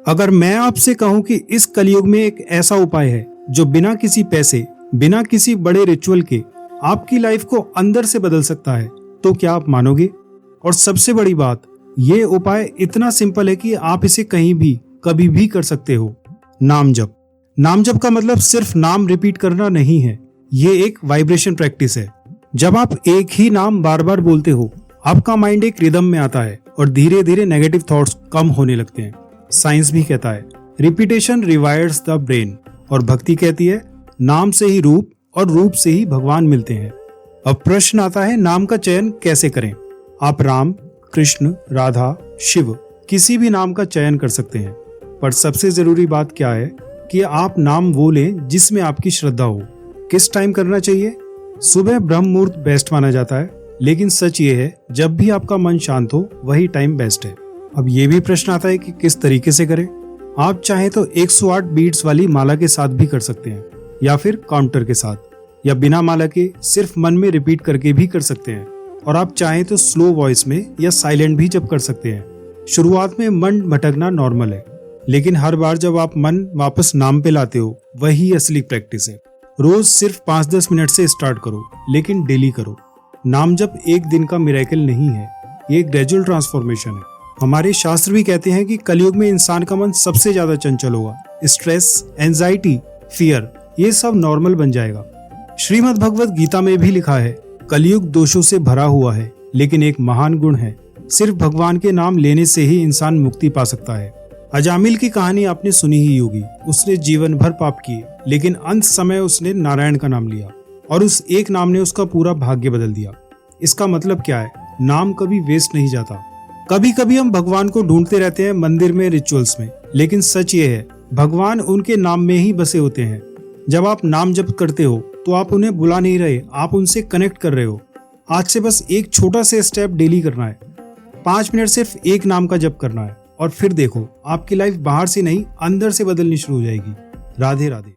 अगर मैं आपसे कहूं कि इस कलयुग में एक ऐसा उपाय है जो बिना किसी पैसे, बिना किसी बड़े रिचुअल के आपकी लाइफ को अंदर से बदल सकता है, तो क्या आप मानोगे? और सबसे बड़ी बात, ये उपाय इतना सिंपल है कि आप इसे कहीं भी कभी भी कर सकते हो। नाम जप। नाम जप का मतलब सिर्फ नाम रिपीट करना नहीं है, ये एक वाइब्रेशन प्रैक्टिस है। जब आप एक ही नाम बार बार बोलते हो, आपका माइंड एक रिदम में आता है और धीरे धीरे नेगेटिव थॉट्स कम होने लगते हैं। साइंस भी कहता है रिपीटेशन रिवायर्स द ब्रेन, और भक्ति कहती है नाम से ही रूप और रूप से ही भगवान मिलते हैं। अब प्रश्न आता है, नाम का चयन कैसे करें? आप राम, कृष्ण, राधा, शिव किसी भी नाम का चयन कर सकते हैं, पर सबसे जरूरी बात क्या है कि आप नाम वो लें जिसमें आपकी श्रद्धा हो। किस टाइम करना चाहिए? सुबह ब्रह्म मुहूर्त बेस्ट माना जाता है, लेकिन सच ये है जब भी आपका मन शांत हो वही टाइम बेस्ट है। अब ये भी प्रश्न आता है कि किस तरीके से करें। आप चाहें तो 108 बीट्स वाली माला के साथ भी कर सकते हैं, या फिर काउंटर के साथ, या बिना माला के सिर्फ मन में रिपीट करके भी कर सकते हैं। और आप चाहें तो स्लो वॉइस में या साइलेंट भी जप कर सकते हैं। शुरुआत में मन भटकना नॉर्मल है, लेकिन हर बार जब आप मन वापस नाम पे लाते हो वही असली प्रैक्टिस है। रोज सिर्फ 5-10 मिनट से स्टार्ट करो, लेकिन डेली करो। नाम जप एक दिन का मिरेकल नहीं है, ये एक ग्रेजुअल ट्रांसफॉर्मेशन है। हमारे शास्त्र भी कहते हैं कि कलयुग में इंसान का मन सबसे ज्यादा चंचल होगा। स्ट्रेस, एंजाइटी, फियर, ये सब नॉर्मल बन जाएगा। श्रीमद् भगवत गीता में भी लिखा है, कलयुग दोषों से भरा हुआ है, लेकिन एक महान गुण है, सिर्फ भगवान के नाम लेने से ही इंसान मुक्ति पा सकता है। अजामिल की कहानी आपने सुनी ही होगी। उसने जीवन भर पाप किए, लेकिन अंत समय उसने नारायण का नाम लिया, और उस एक नाम ने उसका पूरा भाग्य बदल दिया। इसका मतलब क्या है? नाम कभी वेस्ट नहीं जाता। कभी कभी हम भगवान को ढूंढते रहते हैं मंदिर में, रिचुअल्स में, लेकिन सच ये है भगवान उनके नाम में ही बसे होते हैं। जब आप नाम जप करते हो तो आप उन्हें बुला नहीं रहे, आप उनसे कनेक्ट कर रहे हो। आज से बस एक छोटा से स्टेप डेली करना है। 5 मिनट सिर्फ एक नाम का जप करना है, और फिर देखो आपकी लाइफ बाहर से नहीं अंदर से बदलनी शुरू हो जाएगी। राधे राधे।